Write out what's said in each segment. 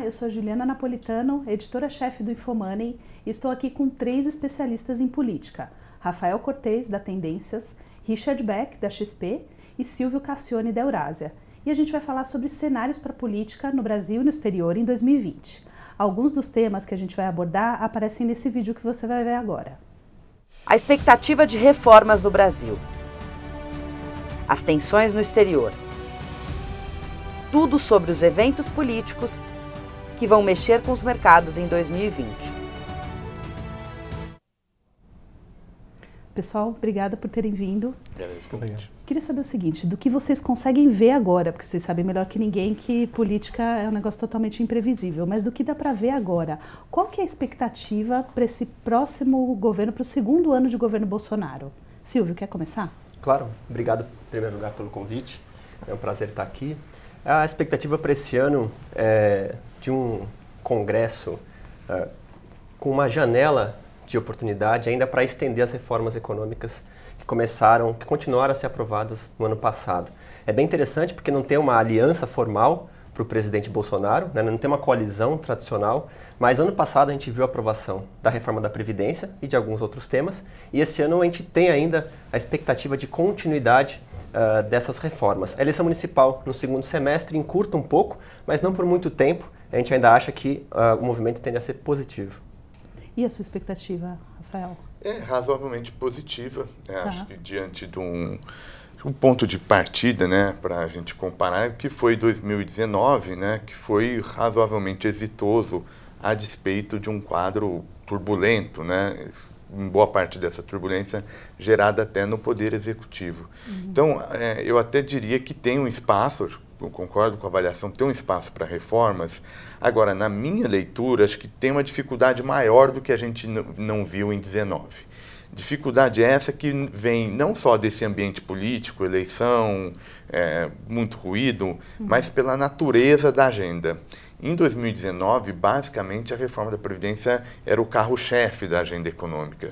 eu sou a Juliana Napolitano, editora-chefe do Infomoney, e estou aqui com 3 especialistas em política: Rafael Cortez, da Tendências, Richard Beck, da XP, e Silvio Cassione, da Eurásia. E a gente vai falar sobre cenários para a política no Brasil e no exterior em 2020. Alguns dos temas que a gente vai abordar aparecem nesse vídeo que você vai ver agora. A expectativa de reformas no Brasil. As tensões no exterior. Tudo sobre os eventos políticos que vão mexer com os mercados em 2020. Pessoal, obrigada por terem vindo. Obrigado. Queria saber o seguinte, do que vocês conseguem ver agora, porque vocês sabem melhor que ninguém que política é um negócio totalmente imprevisível, mas do que dá para ver agora, qual que é a expectativa para esse próximo governo, para o segundo ano de governo Bolsonaro? Silvio, quer começar? Claro, obrigado em primeiro lugar pelo convite, é um prazer estar aqui. A expectativa para esse ano é de um congresso com uma janela de oportunidade ainda para estender as reformas econômicas que continuaram a ser aprovadas no ano passado. É bem interessante porque não tem uma aliança formal para o presidente Bolsonaro, né? Não tem uma coalizão tradicional, mas ano passado a gente viu a aprovação da reforma da Previdência e de alguns outros temas, e esse ano a gente tem ainda a expectativa de continuidade dessas reformas. A eleição municipal no segundo semestre encurta um pouco, mas não por muito tempo. A gente ainda acha que o movimento tende a ser positivo. E a sua expectativa, Rafael? É razoavelmente positiva. Acho que diante de um ponto de partida, né, para a gente comparar, que foi 2019, né, que foi razoavelmente exitoso a despeito de um quadro turbulento, né, em boa parte dessa turbulência gerada até no Poder Executivo. Então, eu até diria que tem um espaço, eu concordo com a avaliação, tem um espaço para reformas. Agora, na minha leitura, acho que tem uma dificuldade maior do que a gente não viu em 19. Dificuldade essa que vem não só desse ambiente político, eleição, muito ruído, mas pela natureza da agenda. Em 2019, basicamente, a reforma da Previdência era o carro-chefe da agenda econômica.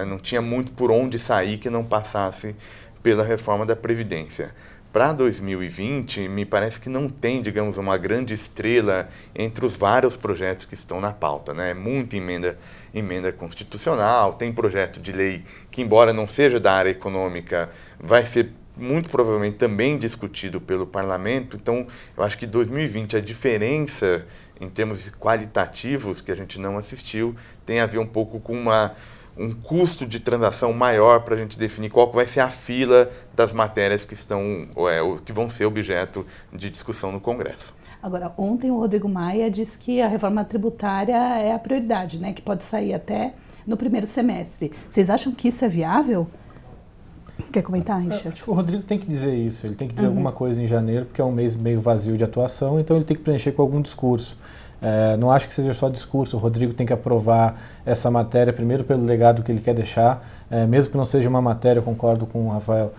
Não tinha muito por onde sair que não passasse pela reforma da Previdência. Para 2020, me parece que não tem, digamos, uma grande estrela entre os vários projetos que estão na pauta, né? É muita emenda constitucional, tem projeto de lei que, embora não seja da área econômica, vai ser muito provavelmente também discutido pelo parlamento. Então, eu acho que 2020, a diferença em termos qualitativos que a gente não assistiu, tem a ver um pouco com um custo de transação maior para a gente definir qual vai ser a fila das matérias que que vão ser objeto de discussão no Congresso. Agora, ontem o Rodrigo Maia disse que a reforma tributária é a prioridade, né, que pode sair até no primeiro semestre. Vocês acham que isso é viável? Quer comentar, Richard? Acho que o Rodrigo tem que dizer isso, ele tem que dizer alguma coisa em janeiro, porque é um mês meio vazio de atuação, então ele tem que preencher com algum discurso. Não acho que seja só discurso, o Rodrigo tem que aprovar essa matéria, primeiro pelo legado que ele quer deixar, mesmo que não seja uma matéria, eu concordo com o Rafael,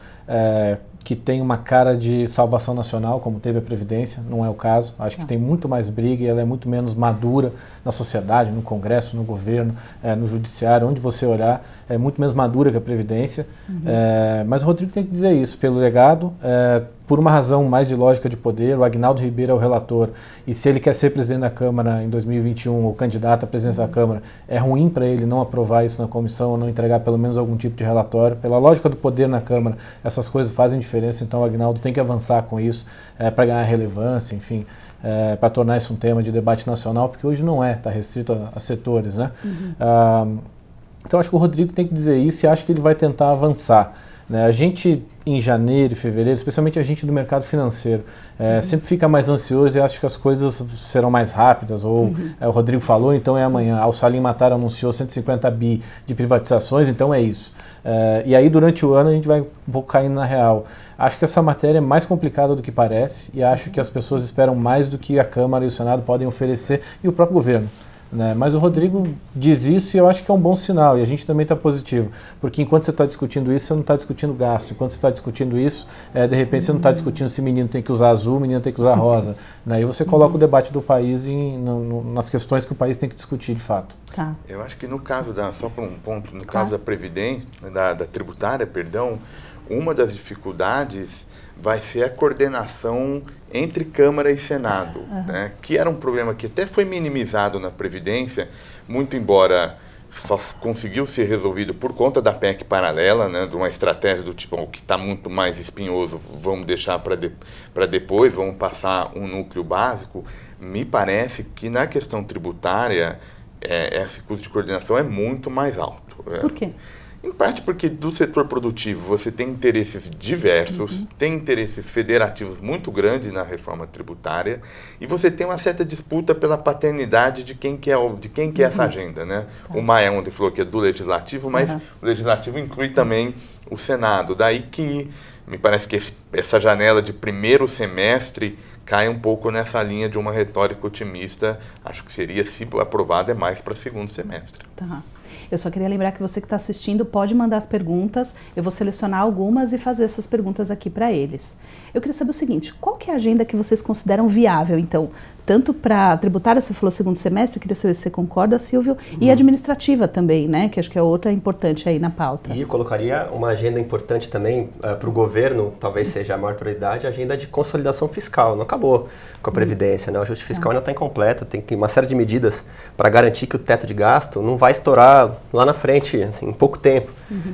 que tem uma cara de salvação nacional, como teve a Previdência, não é o caso. Acho que tem muito mais briga e ela é muito menos madura na sociedade, no Congresso, no governo, no Judiciário, onde você olhar, é muito menos madura que a Previdência. Mas o Rodrigo tem que dizer isso, pelo legado, por uma razão mais de lógica de poder. O Aguinaldo Ribeiro é o relator, e se ele quer ser presidente da Câmara em 2021, ou candidato à presidência da Câmara, é ruim para ele não aprovar isso na comissão, ou não entregar pelo menos algum tipo de relatório. Pela lógica do poder na Câmara, essas coisas fazem diferença, então o Aguinaldo tem que avançar com isso, para ganhar relevância, enfim, para tornar isso um tema de debate nacional, porque hoje não está restrito a setores, né? Então acho que o Rodrigo tem que dizer isso e acho que ele vai tentar avançar. A gente, em janeiro e fevereiro, especialmente a gente do mercado financeiro, sempre fica mais ansioso e acha que as coisas serão mais rápidas, ou o Rodrigo falou, então é amanhã. O Salim Matar anunciou 150 bi de privatizações, então é isso. E aí durante o ano a gente vai um pouco caindo na real. Acho que essa matéria é mais complicada do que parece e acho que as pessoas esperam mais do que a Câmara e o Senado podem oferecer e o próprio governo. Mas o Rodrigo diz isso e eu acho que é um bom sinal, e a gente também está positivo, porque enquanto você está discutindo isso, você não está discutindo gasto, enquanto você está discutindo isso, de repente você não está discutindo se menino tem que usar azul, menino tem que usar rosa, e você coloca o debate do país nas questões que o país tem que discutir de fato. Eu acho que no caso só para um ponto, no caso da Previdência, da tributária, perdão, uma das dificuldades vai ser a coordenação entre Câmara e Senado, né? Que era um problema que até foi minimizado na Previdência, muito embora só conseguiu ser resolvido por conta da PEC paralela, né? De uma estratégia do tipo, o que está muito mais espinhoso, vamos deixar para depois, vamos passar um núcleo básico. Me parece que na questão tributária, esse custo de coordenação é muito mais alto. Por quê? Em parte porque do setor produtivo você tem interesses diversos, tem interesses federativos muito grandes na reforma tributária e você tem uma certa disputa pela paternidade de quem que é essa agenda, né? O Maia ontem falou que é do Legislativo, mas o Legislativo inclui também o Senado. Daí que me parece que essa janela de primeiro semestre cai um pouco nessa linha de uma retórica otimista. Acho que seria, se aprovado, é mais para segundo semestre. Tá. Eu só queria lembrar que você que está assistindo pode mandar as perguntas, eu vou selecionar algumas e fazer essas perguntas aqui para eles. Eu queria saber o seguinte, qual que é a agenda que vocês consideram viável, então, tanto para tributária, você falou segundo semestre, eu queria saber se você concorda, Silvio, e administrativa também, né, que acho que é outra importante aí na pauta. E eu colocaria uma agenda importante também para o governo, talvez seja a maior prioridade, a agenda de consolidação fiscal. Não acabou com a Previdência, né? O ajuste fiscal ainda está incompleto, tem uma série de medidas para garantir que o teto de gasto não vai estourar lá na frente, assim, em pouco tempo.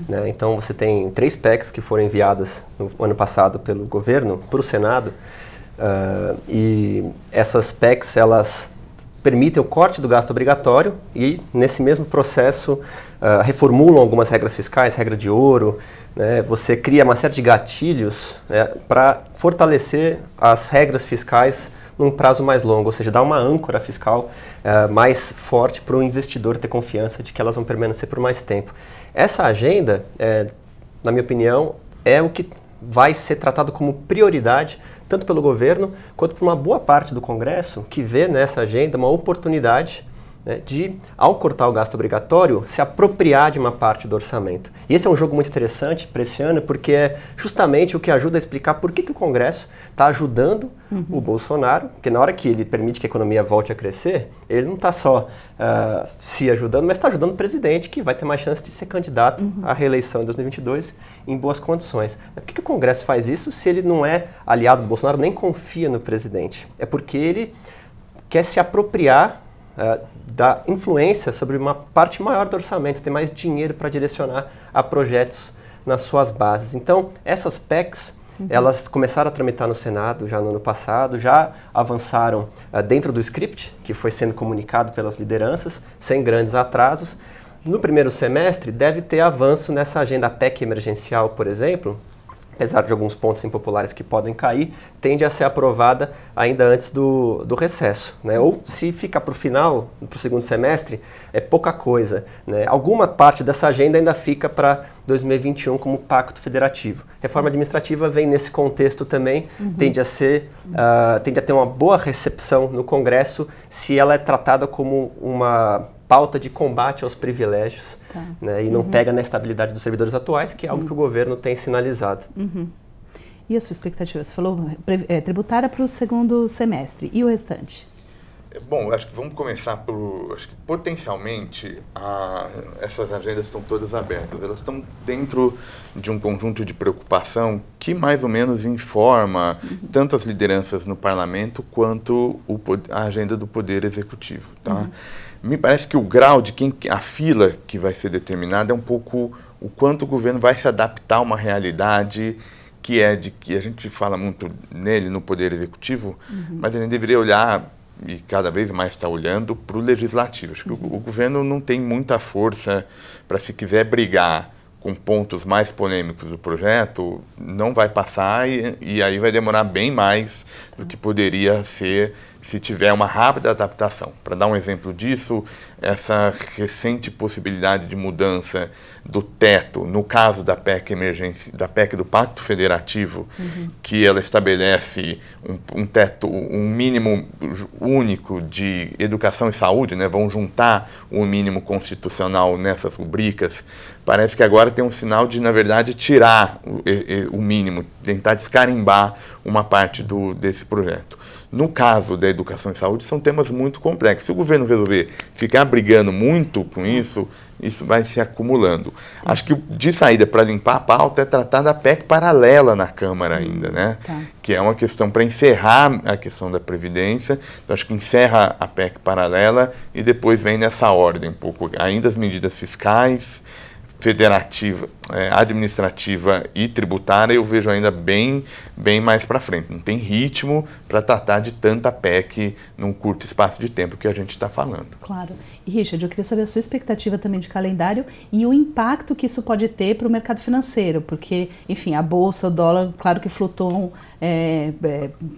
Né? Então você tem 3 PECs que foram enviadas no ano passado pelo governo para o Senado, e essas PECs, elas permitem o corte do gasto obrigatório e, nesse mesmo processo, reformulam algumas regras fiscais, regra de ouro, né? Você cria uma série de gatilhos, né, para fortalecer as regras fiscais num prazo mais longo, ou seja, dá uma âncora fiscal mais forte para o investidor ter confiança de que elas vão permanecer por mais tempo. Essa agenda, na minha opinião, é o que vai ser tratado como prioridade, tanto pelo governo quanto por uma boa parte do Congresso, que vê nessa agenda uma oportunidade, né, de, ao cortar o gasto obrigatório, se apropriar de uma parte do orçamento. E esse é um jogo muito interessante para esse ano, porque é justamente o que ajuda a explicar por que o Congresso está ajudando o Bolsonaro, porque na hora que ele permite que a economia volte a crescer, ele não está só se ajudando, mas está ajudando o presidente, que vai ter mais chance de ser candidato à reeleição em 2022 em boas condições. Por que o Congresso faz isso se ele não é aliado do Bolsonaro, nem confia no presidente? É porque ele quer se apropriar da influência sobre uma parte maior do orçamento, ter mais dinheiro para direcionar a projetos nas suas bases. Então, essas PECs, elas começaram a tramitar no Senado já no ano passado, já avançaram dentro do script, que foi sendo comunicado pelas lideranças, sem grandes atrasos. No primeiro semestre, deve ter avanço nessa agenda PEC emergencial, por exemplo, apesar de alguns pontos impopulares que podem cair, tende a ser aprovada ainda antes do recesso, né? Ou se fica para o final, para o segundo semestre, é pouca coisa, né? Alguma parte dessa agenda ainda fica para 2021 como pacto federativo. Reforma administrativa vem nesse contexto também, tende a ter uma boa recepção no Congresso se ela é tratada como uma pauta de combate aos privilégios, né, e não pega na estabilidade dos servidores atuais, que é algo que o governo tem sinalizado. E a sua expectativa? Você falou tributária para o segundo semestre. E o restante? Bom, acho que vamos começar pelo... Acho que potencialmente essas agendas estão todas abertas. Elas estão dentro de um conjunto de preocupação que mais ou menos informa tanto as lideranças no parlamento quanto a agenda do Poder Executivo. Tá? Me parece que o grau de a fila que vai ser determinada é um pouco o quanto o governo vai se adaptar a uma realidade que é de que a gente fala muito nele, no Poder Executivo, mas a gente deveria olhar, e cada vez mais está olhando, para o Legislativo. Acho que o governo não tem muita força para, se quiser brigar com pontos mais polêmicos do projeto, não vai passar e aí vai demorar bem mais do que poderia ser se tiver uma rápida adaptação. Para dar um exemplo disso, essa recente possibilidade de mudança do teto, no caso da PEC do Pacto Federativo, que ela estabelece um teto, um mínimo único de educação e saúde, né? Vão juntar o mínimo constitucional nessas rubricas. Parece que agora tem um sinal de, na verdade, tirar o mínimo, tentar descarimbar uma parte desse projeto. No caso da educação e saúde, são temas muito complexos. Se o governo resolver ficar brigando muito com isso, isso vai se acumulando. Acho que de saída para limpar a pauta é tratar da PEC paralela na Câmara ainda, né? Que é uma questão para encerrar a questão da Previdência. Então, acho que encerra a PEC paralela e depois vem nessa ordem um pouco. Ainda as medidas fiscais, federativa, administrativa e tributária, eu vejo ainda bem mais para frente. Não tem ritmo para tratar de tanta PEC num curto espaço de tempo que a gente está falando. Claro. E, Richard, eu queria saber a sua expectativa também de calendário e o impacto que isso pode ter para o mercado financeiro, porque, enfim, a Bolsa, o dólar, claro que flutuam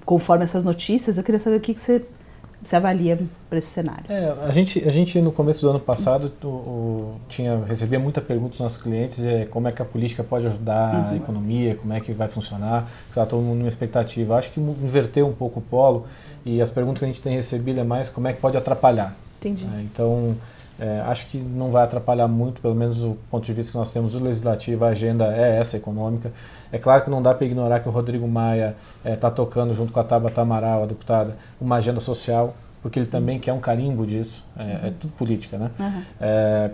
conforme essas notícias. Eu queria saber o que você avalia para esse cenário. A gente no começo do ano passado recebia muita pergunta dos nossos clientes como é que a política pode ajudar a economia, como é que vai funcionar, está todo mundo numa expectativa. Acho que inverteu um pouco o polo e as perguntas que a gente tem recebido é mais como é que pode atrapalhar. Entendi. Então, acho que não vai atrapalhar muito, pelo menos do ponto de vista que nós temos do Legislativo, a agenda é essa econômica. É claro que não dá para ignorar que o Rodrigo Maia está tocando, junto com a Tabata Amaral, a deputada, uma agenda social, porque ele também quer um carimbo disso. É tudo política, né?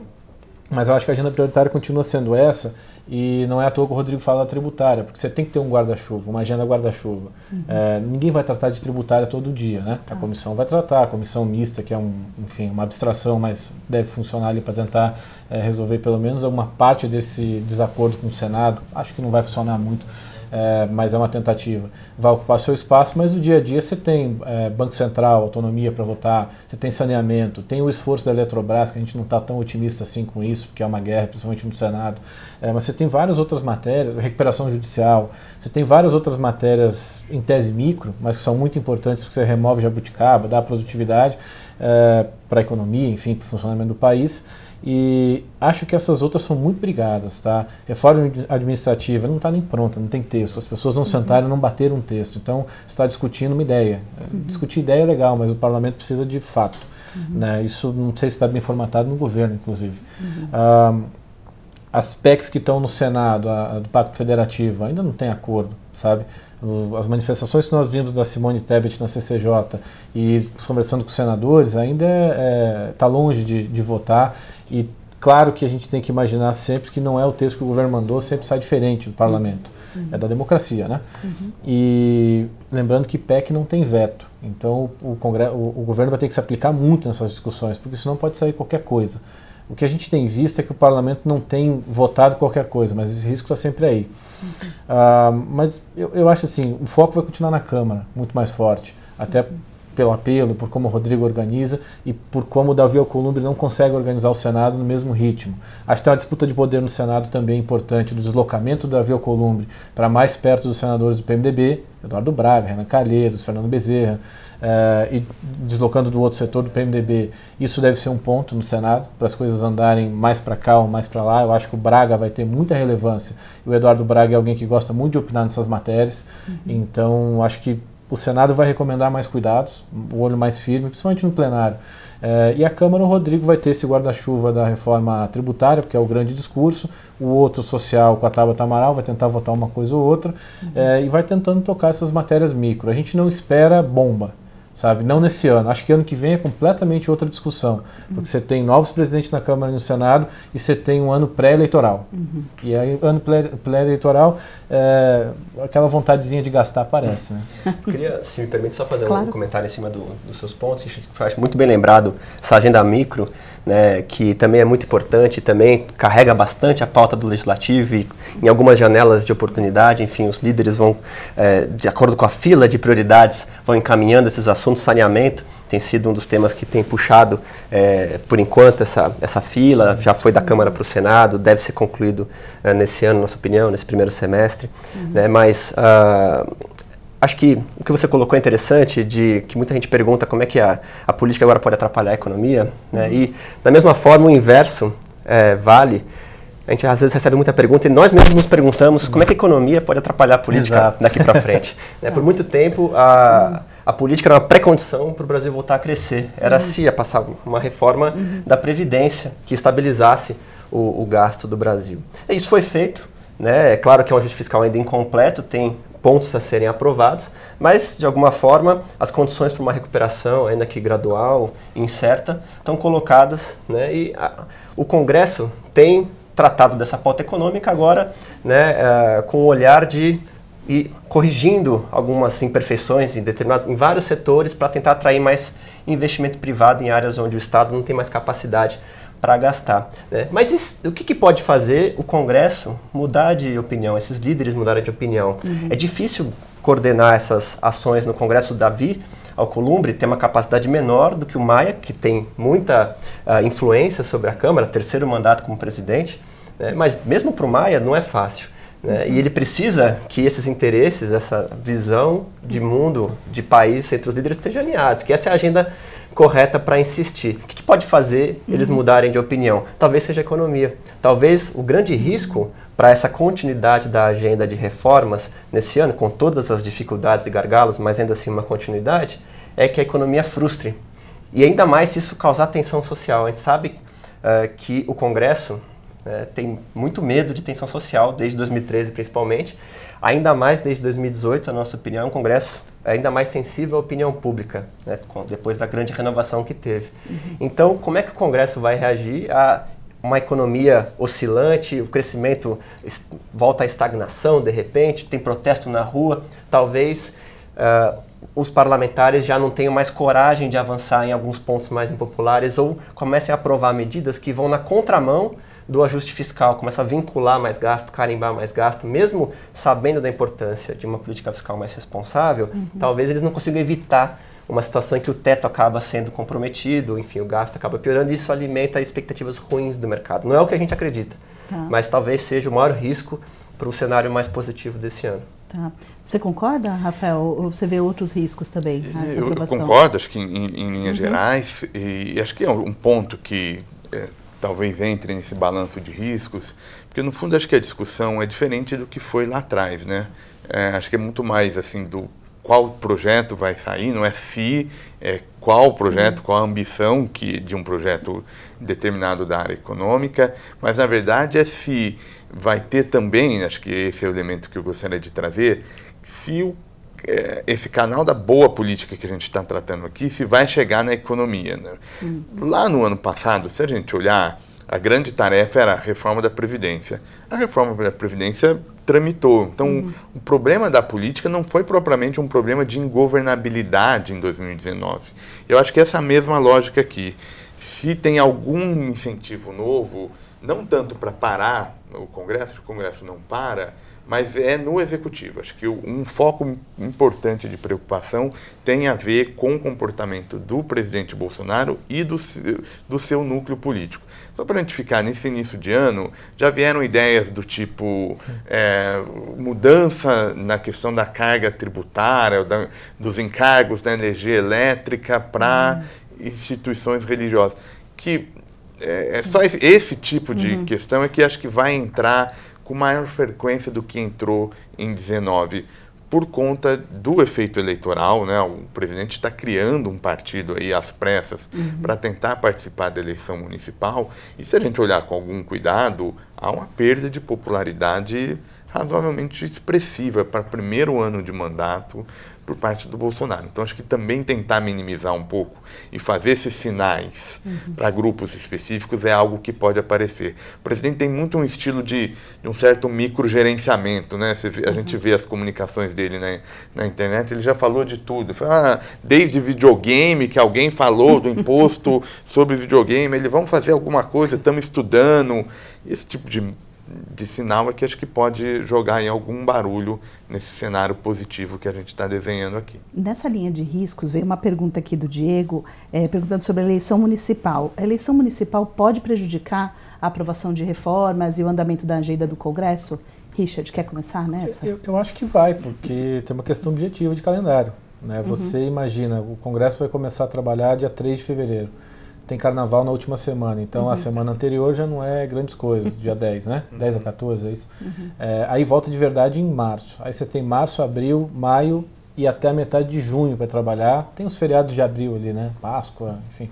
Mas eu acho que a agenda prioritária continua sendo essa, e não é à toa que o Rodrigo fala da tributária, porque você tem que ter um guarda-chuva, uma agenda guarda-chuva. Ninguém vai tratar de tributária todo dia, né? A comissão vai tratar, a comissão mista, que é uma abstração, mas deve funcionar ali para tentar resolver pelo menos alguma parte desse desacordo com o Senado. Acho que não vai funcionar muito, mas é uma tentativa. Vai ocupar seu espaço, mas no dia a dia você tem Banco Central, autonomia para votar, você tem saneamento, tem o esforço da Eletrobras, que a gente não está tão otimista assim com isso, porque é uma guerra, principalmente no Senado, mas você tem várias outras matérias, recuperação judicial, você tem várias outras matérias em tese micro, mas que são muito importantes, porque você remove jabuticaba, dá produtividade para a economia, enfim, para o funcionamento do país. E acho que essas outras são muito brigadas, tá? Reforma administrativa não está nem pronta, não tem texto, as pessoas não sentaram e não bateram um texto, então você está discutindo uma ideia. Discutir ideia é legal, mas o parlamento precisa de fato, né? Isso não sei se está bem formatado no governo, inclusive. As PECs que estão no Senado, a do Pacto Federativo, ainda não tem acordo, sabe? As manifestações que nós vimos da Simone Tebet na CCJ e conversando com os senadores ainda está longe de votar. E claro que a gente tem que imaginar sempre que não é o texto que o governo mandou, sempre sai diferente do parlamento. É da democracia, né? E lembrando que PEC não tem veto. Então o governo vai ter que se aplicar muito nessas discussões, porque senão pode sair qualquer coisa. O que a gente tem visto é que o parlamento não tem votado qualquer coisa, mas esse risco está sempre aí. Mas eu acho assim, o foco vai continuar na Câmara, muito mais forte. Até pelo apelo, por como o Rodrigo organiza e por como o Davi Alcolumbre não consegue organizar o Senado no mesmo ritmo. Acho que tem uma disputa de poder no Senado também importante, do deslocamento do Davi Alcolumbre para mais perto dos senadores do PMDB, Eduardo Braga, Renan Calheiros, Fernando Bezerra, e deslocando do outro setor do PMDB. Isso deve ser um ponto no Senado, para as coisas andarem mais para cá ou mais para lá. Eu acho que o Braga vai ter muita relevância. E o Eduardo Braga é alguém que gosta muito de opinar nessas matérias, então acho que o Senado vai recomendar mais cuidados, o olho mais firme, principalmente no plenário. E a Câmara, o Rodrigo vai ter esse guarda-chuva da reforma tributária, porque é o grande discurso, o outro social com a Tabata Amaral vai tentar votar uma coisa ou outra, e vai tentando tocar essas matérias micro. A gente não espera bomba, sabe? Não nesse ano. Acho que ano que vem é completamente outra discussão, porque você tem novos presidentes na Câmara e no Senado e você tem um ano pré-eleitoral. E aí, ano pré-eleitoral, aquela vontadezinha de gastar aparece, né? Eu queria, se me permite, só fazer um comentário em cima dos seus pontos. Acho muito bem lembrado essa agenda micro, né, que também é muito importante, também carrega bastante a pauta do Legislativo e em algumas janelas de oportunidade, enfim, os líderes vão, de acordo com a fila de prioridades, vão encaminhando esses assuntos. Saneamento tem sido um dos temas que tem puxado, por enquanto, essa fila, já foi da Câmara para o Senado, deve ser concluído nesse ano, na nossa opinião, nesse primeiro semestre, né, mas acho que o que você colocou é interessante, de que muita gente pergunta como é que a política agora pode atrapalhar a economia, né? E da mesma forma o inverso vale. A gente às vezes recebe muita pergunta e nós mesmos nos perguntamos como é que a economia pode atrapalhar a política daqui para frente. Né? Por muito tempo a política era uma pré-condição para o Brasil voltar a crescer. Era se ia passar uma reforma da Previdência que estabilizasse o gasto do Brasil. E isso foi feito. né? É claro que é um ajuste fiscal ainda incompleto, tem pontos a serem aprovados, mas, de alguma forma, as condições para uma recuperação, ainda que gradual, incerta, estão colocadas, né? E o Congresso tem tratado dessa pauta econômica agora, né, com o olhar de ir corrigindo algumas imperfeições em vários setores para tentar atrair mais investimento privado em áreas onde o Estado não tem mais capacidade para gastar, né? Mas o que pode fazer o Congresso mudar de opinião, esses líderes mudarem de opinião? É difícil coordenar essas ações no Congresso. O Davi Alcolumbre tem uma capacidade menor do que o Maia, que tem muita influência sobre a Câmara, terceiro mandato como presidente, né? Mas mesmo para o Maia não é fácil, né? E ele precisa que esses interesses, essa visão de mundo, de país entre os líderes estejam alinhados, que essa é a agenda correta para insistir. O que pode fazer eles mudarem de opinião? Talvez seja a economia. Talvez o grande risco para essa continuidade da agenda de reformas nesse ano, com todas as dificuldades e gargalos, mas ainda assim uma continuidade, é que a economia frustre. E ainda mais se isso causar tensão social. A gente sabe que o Congresso tem muito medo de tensão social, desde 2013 principalmente, ainda mais desde 2018, na nossa opinião, o Congresso é ainda mais sensível à opinião pública, né, depois da grande renovação que teve. Então, como é que o Congresso vai reagir a uma economia oscilante, o crescimento volta à estagnação de repente, tem protesto na rua, talvez os parlamentares já não tenham mais coragem de avançar em alguns pontos mais impopulares ou comecem a aprovar medidas que vão na contramão do ajuste fiscal, começa a vincular mais gasto, carimbar mais gasto, mesmo sabendo da importância de uma política fiscal mais responsável, talvez eles não consigam evitar uma situação em que o teto acaba sendo comprometido, enfim, o gasto acaba piorando e isso alimenta expectativas ruins do mercado. Não é o que a gente acredita, mas talvez seja o maior risco para o cenário mais positivo desse ano. Tá. Você concorda, Rafael, ou você vê outros riscos também? Eu concordo, acho que em linhas gerais, e acho que é um ponto que talvez entre nesse balanço de riscos, porque no fundo acho que a discussão é diferente do que foi lá atrás, né? Acho que é muito mais assim do qual projeto vai sair, não é se, é qual projeto, qual a ambição de um projeto determinado da área econômica, mas na verdade é se vai ter também, acho que esse é o elemento que eu gostaria de trazer, se esse canal da boa política que a gente está tratando aqui, se vai chegar na economia, né? Lá no ano passado, se a gente olhar, a grande tarefa era a reforma da Previdência. A reforma da Previdência tramitou. Então, o problema da política não foi propriamente um problema de ingovernabilidade em 2019. Eu acho que essa é a mesma lógica aqui. Se tem algum incentivo novo, não tanto para parar o Congresso não para, mas é no Executivo. Acho que um foco importante de preocupação tem a ver com o comportamento do presidente Bolsonaro e do seu núcleo político. Só para a gente ficar nesse início de ano, já vieram ideias do tipo mudança na questão da carga tributária, dos encargos da energia elétrica para instituições religiosas. Que é só esse tipo de questão é que acho que vai entrar com maior frequência do que entrou em 19, por conta do efeito eleitoral, né? O presidente está criando um partido aí às pressas para tentar participar da eleição municipal, e se a gente olhar com algum cuidado, há uma perda de popularidade razoavelmente expressiva para o primeiro ano de mandato por parte do Bolsonaro. Então, acho que também tentar minimizar um pouco e fazer esses sinais para grupos específicos é algo que pode aparecer. O presidente tem muito um estilo de um certo microgerenciamento, né? A gente vê as comunicações dele na internet, ele já falou de tudo. Desde videogame, que alguém falou do imposto sobre videogame, vamos fazer alguma coisa, estamos estudando. Esse tipo de sinal é que acho que pode jogar em algum barulho nesse cenário positivo que a gente está desenhando aqui. Nessa linha de riscos, veio uma pergunta aqui do Diego, perguntando sobre a eleição municipal. A eleição municipal pode prejudicar a aprovação de reformas e o andamento da agenda do Congresso? Richard, quer começar nessa? Eu acho que vai, porque tem uma questão objetiva de calendário, né? Você imagina, o Congresso vai começar a trabalhar dia 3 de fevereiro. Tem carnaval na última semana, então a semana anterior já não é grandes coisas, dia 10, né? 10 a 14, é isso? Aí volta de verdade em março. Aí você tem março, abril, maio e até a metade de junho para trabalhar. Tem os feriados de abril ali, né? Páscoa, enfim.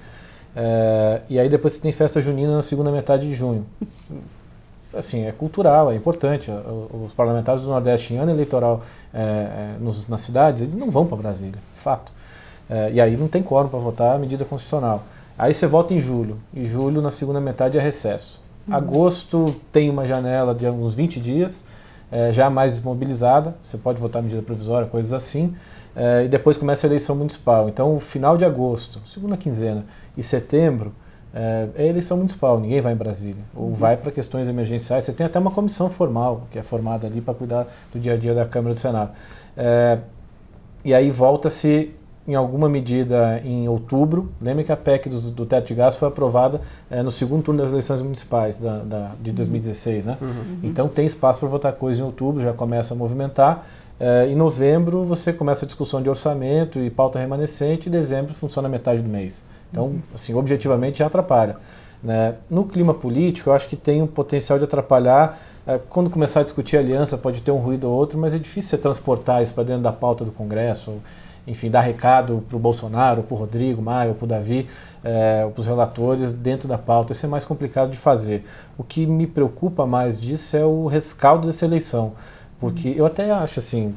E aí depois você tem festa junina na segunda metade de junho. assim, é cultural, é importante. Os parlamentares do Nordeste, em ano eleitoral nas cidades, eles não vão para Brasília, fato. E aí não tem quórum para votar a medida constitucional. Aí você vota em julho, e julho na segunda metade é recesso. Agosto tem uma janela de uns 20 dias, já mais mobilizada, você pode votar medida provisória, coisas assim, e depois começa a eleição municipal. Então, final de agosto, segunda quinzena, e setembro, é eleição municipal, ninguém vai em Brasília, ou vai para questões emergenciais. Você tem até uma comissão formal, que é formada ali para cuidar do dia a dia da Câmara e do Senado. E aí volta-se em alguma medida em outubro. Lembra que a PEC do teto de gastos foi aprovada no segundo turno das eleições municipais de 2016, né? Então tem espaço para votar coisa em outubro, já começa a movimentar. Em novembro você começa a discussão de orçamento e pauta remanescente, e dezembro funciona metade do mês. Então, assim, objetivamente já atrapalha, né? No clima político, eu acho que tem um potencial de atrapalhar. Quando começar a discutir aliança, pode ter um ruído ou outro, mas é difícil você transportar isso para dentro da pauta do Congresso, enfim, dar recado para o Bolsonaro, para o Rodrigo Maia, para o Davi, para os relatores dentro da pauta. Isso é mais complicado de fazer. O que me preocupa mais disso é o rescaldo dessa eleição. Porque eu até acho, assim,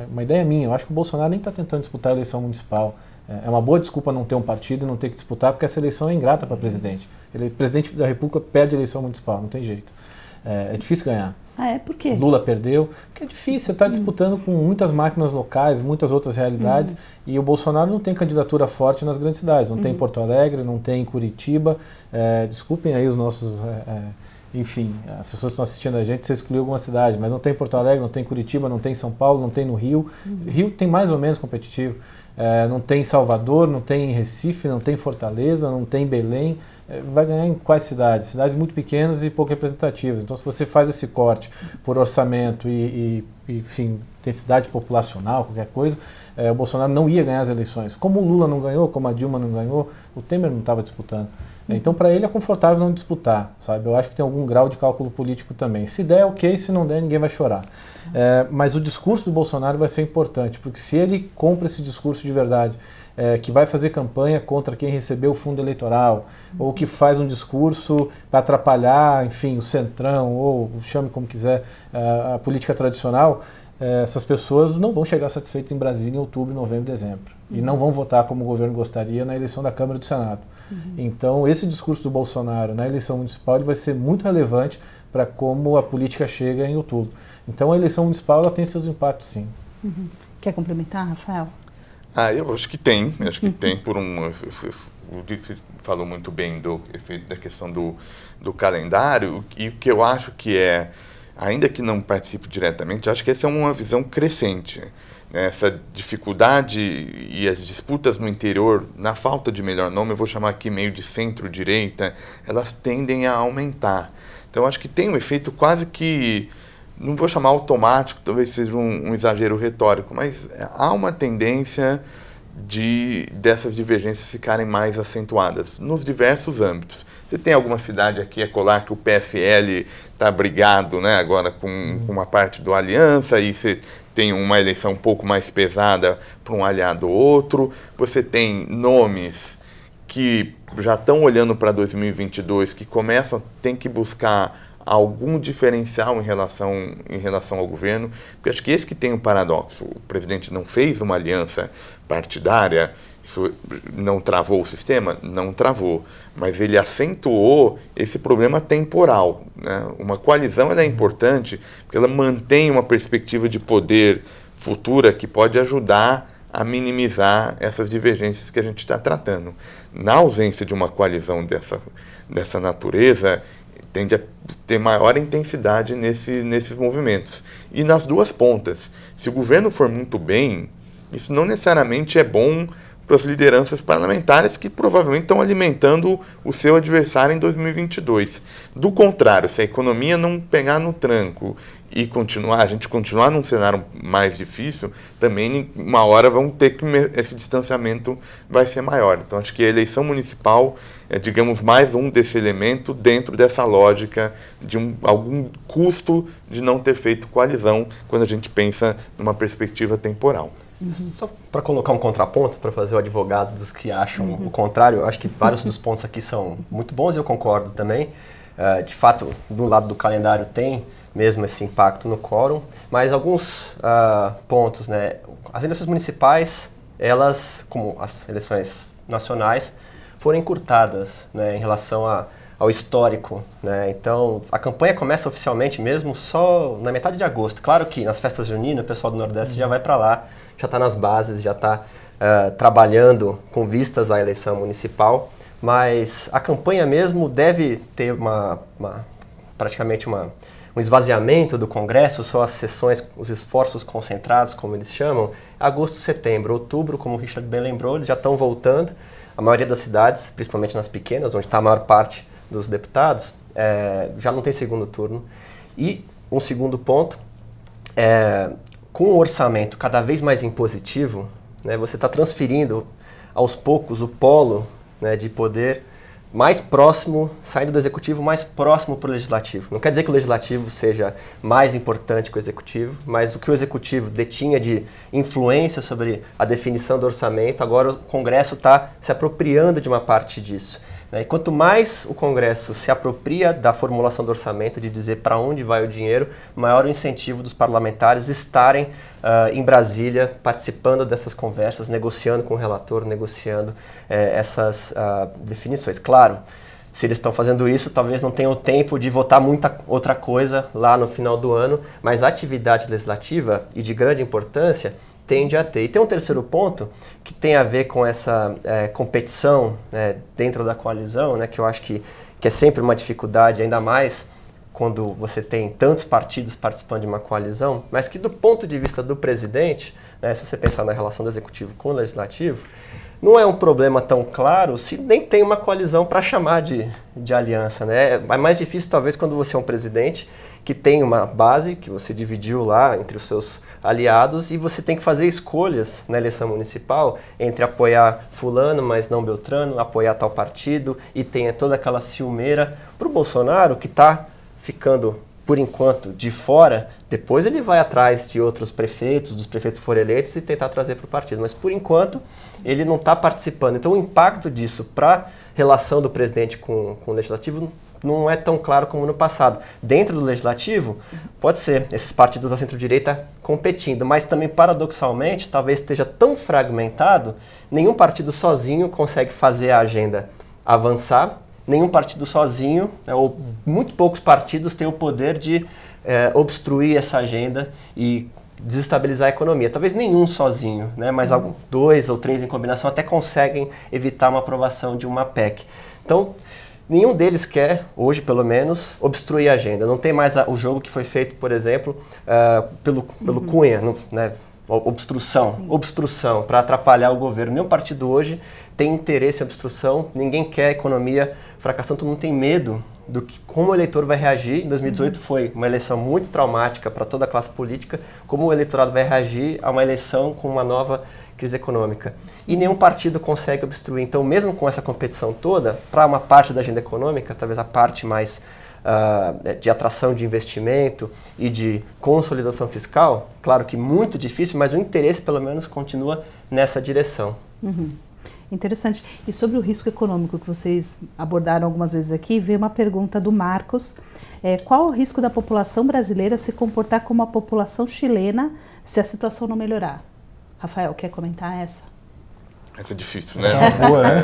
uma ideia minha, eu acho que o Bolsonaro nem está tentando disputar a eleição municipal. É uma boa desculpa não ter um partido e não ter que disputar, porque essa eleição é ingrata para presidente. O presidente da República perde a eleição municipal, não tem jeito. É difícil ganhar. Por quê? Lula perdeu, porque é difícil, você está disputando com muitas máquinas locais, muitas outras realidades, e o Bolsonaro não tem candidatura forte nas grandes cidades, não tem em Porto Alegre, não tem em Curitiba. Desculpem aí os nossos, enfim, as pessoas que estão assistindo a gente, você excluiu alguma cidade, mas não tem em Porto Alegre, não tem em Curitiba, não tem em São Paulo, não tem no Rio. Rio tem mais ou menos competitivo, não tem em Salvador, não tem em Recife, não tem em Fortaleza, não tem em Belém. Vai ganhar em quais cidades? Cidades muito pequenas e pouco representativas. Então, se você faz esse corte por orçamento e enfim, densidade populacional, qualquer coisa, o Bolsonaro não ia ganhar as eleições. Como o Lula não ganhou, como a Dilma não ganhou, o Temer não estava disputando. Então, para ele é confortável não disputar, sabe? Eu acho que tem algum grau de cálculo político também. Se der, ok. Se não der, ninguém vai chorar. Mas o discurso do Bolsonaro vai ser importante, porque se ele compra esse discurso de verdade, que vai fazer campanha contra quem recebeu o fundo eleitoral, ou que faz um discurso para atrapalhar, enfim, o centrão, ou chame como quiser, a política tradicional, essas pessoas não vão chegar satisfeitas em Brasília em outubro, novembro, dezembro. E não vão votar como o governo gostaria na eleição da Câmara e do Senado. Então, esse discurso do Bolsonaro na eleição municipal ele vai ser muito relevante para como a política chega em outubro. Então, a eleição municipal ela tem seus impactos, sim. Quer complementar, Rafael? Eu acho que tem. Acho que tem por o Dietrich falou muito bem do efeito da questão do calendário, e o que eu acho que ainda que não participe diretamente, acho que essa é uma visão crescente. Essa dificuldade e as disputas no interior, na falta de melhor nome, eu vou chamar aqui meio de centro-direita, elas tendem a aumentar. Então, acho que tem um efeito quase que, não vou chamar automático, talvez seja um exagero retórico, mas há uma tendência dessas divergências ficarem mais acentuadas nos diversos âmbitos. Você tem alguma cidade aqui, acolá, que o PSL está brigado, né, agora com uma parte do Aliança, e você tem uma eleição um pouco mais pesada para um aliado ou outro. Você tem nomes que já estão olhando para 2022, que tem que buscar algum diferencial em relação ao governo, porque acho que esse que tem um paradoxo. O presidente não fez uma aliança partidária, isso não travou o sistema? Não travou, mas ele acentuou esse problema temporal, né? Uma coalizão ela é importante porque ela mantém uma perspectiva de poder futura que pode ajudar a minimizar essas divergências que a gente está tratando. Na ausência de uma coalizão dessa natureza, tende a ter maior intensidade nesses movimentos. E nas duas pontas. Se o governo for muito bem, isso não necessariamente é bom para as lideranças parlamentares que provavelmente estão alimentando o seu adversário em 2022. Do contrário, se a economia não pegar no tranco e a gente continuar num cenário mais difícil, também uma hora vão ter que esse distanciamento vai ser maior. Então acho que a eleição municipal é, digamos, mais um desse elemento dentro dessa lógica de algum custo de não ter feito coalizão quando a gente pensa numa perspectiva temporal. Só para colocar um contraponto, para fazer o advogado dos que acham o contrário, eu acho que vários dos pontos aqui são muito bons e eu concordo também. De fato, do lado do calendário tem mesmo esse impacto no quórum, mas alguns pontos, né? As eleições municipais, elas, como as eleições nacionais, foram encurtadas, né, em relação ao histórico, né? Então, a campanha começa oficialmente mesmo só na metade de agosto. Claro que nas festas juninas o pessoal do Nordeste já vai para lá, já está nas bases, já está trabalhando com vistas à eleição municipal, mas a campanha mesmo deve ter praticamente um esvaziamento do Congresso, só as sessões, os esforços concentrados, como eles chamam, agosto, setembro. Outubro, como o Richard bem lembrou, eles já estão voltando. A maioria das cidades, principalmente nas pequenas, onde está a maior parte dos deputados, já não tem segundo turno. E um segundo ponto, com o orçamento cada vez mais impositivo, né, você está transferindo aos poucos o polo, né, de poder mais próximo, saindo do executivo, mais próximo para o legislativo. Não quer dizer que o legislativo seja mais importante que o executivo, mas o que o executivo detinha de influência sobre a definição do orçamento, agora o Congresso está se apropriando de uma parte disso. E quanto mais o Congresso se apropria da formulação do orçamento, de dizer para onde vai o dinheiro, maior o incentivo dos parlamentares estarem em Brasília, participando dessas conversas, negociando com o relator, negociando essas definições. Claro, se eles estão fazendo isso, talvez não tenham tempo de votar muita outra coisa lá no final do ano, mas a atividade legislativa e de grande importância tende a ter. E tem um terceiro ponto que tem a ver com essa competição dentro da coalizão, né, que eu acho que é sempre uma dificuldade, ainda mais quando você tem tantos partidos participando de uma coalizão, mas que do ponto de vista do presidente, né, se você pensar na relação do executivo com o legislativo, não é um problema tão claro se nem tem uma coalizão para chamar de aliança, né? É mais difícil talvez quando você é um presidente que tem uma base que você dividiu lá entre os seus aliados e você tem que fazer escolhas na eleição municipal entre apoiar fulano, mas não Beltrano, apoiar tal partido, e tem toda aquela ciumeira. Para o Bolsonaro, que está ficando, por enquanto, de fora, depois ele vai atrás de outros prefeitos, dos prefeitos que forem eleitos, e tentar trazer para o partido. Mas, por enquanto, ele não está participando. Então, o impacto disso para a relação do presidente com o legislativo não é tão claro como no passado. Dentro do legislativo, pode ser esses partidos da centro-direita competindo, mas também, paradoxalmente, talvez esteja tão fragmentado, nenhum partido sozinho consegue fazer a agenda avançar, nenhum partido sozinho, ou muito poucos partidos têm o poder de obstruir essa agenda e desestabilizar a economia. Talvez nenhum sozinho, né? Mas 2 ou 3 em combinação até conseguem evitar uma aprovação de uma PEC. Então, nenhum deles quer, hoje pelo menos, obstruir a agenda. Não tem mais o jogo que foi feito, por exemplo, pelo Cunha, né? Obstrução para atrapalhar o governo. Nenhum partido hoje tem interesse em obstrução, ninguém quer economia fracassando, todo mundo tem medo do que, como o eleitor vai reagir. Em 2018 foi uma eleição muito traumática para toda a classe política, como o eleitorado vai reagir a uma eleição com uma nova crise econômica. E nenhum partido consegue obstruir. Então, mesmo com essa competição toda, para uma parte da agenda econômica, talvez a parte mais de atração de investimento e de consolidação fiscal, claro que muito difícil, mas o interesse pelo menos continua nessa direção. Interessante. E sobre o risco econômico que vocês abordaram algumas vezes aqui, veio uma pergunta do Marcos. Qual o risco da população brasileira se comportar como a população chilena se a situação não melhorar? Rafael, quer comentar essa? Essa é difícil, né? Boa, né?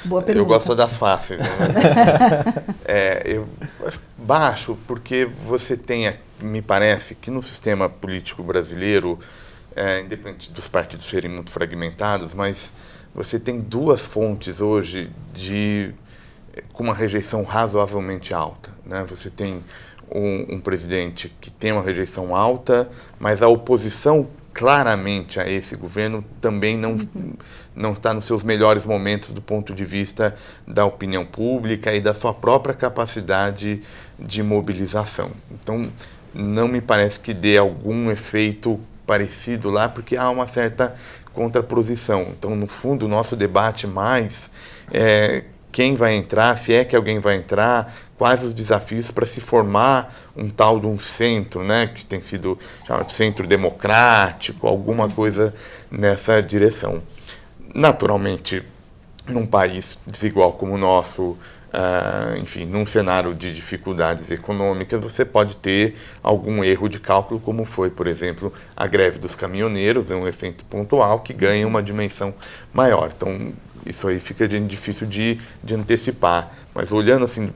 Boa pergunta. Eu gosto das fáceis. Né? Eu baixo porque você tem, me parece, que no sistema político brasileiro, independente dos partidos serem muito fragmentados, mas você tem 2 fontes hoje com uma rejeição razoavelmente alta, né? Você tem um presidente que tem uma rejeição alta, mas a oposição claramente a esse governo também não está nos seus melhores momentos do ponto de vista da opinião pública e da sua própria capacidade de mobilização. Então, não me parece que dê algum efeito parecido lá, porque há uma certa contraposição. Então, no fundo, o nosso debate mais é quem vai entrar, se é que alguém vai entrar, quais os desafios para se formar um tal de um centro, né, que tem sido chamado de centro democrático, alguma coisa nessa direção. Naturalmente, num país desigual como o nosso, enfim, num cenário de dificuldades econômicas, você pode ter algum erro de cálculo, como foi, por exemplo, a greve dos caminhoneiros, é um efeito pontual que ganha uma dimensão maior. Então, isso aí fica difícil de antecipar. Mas olhando assim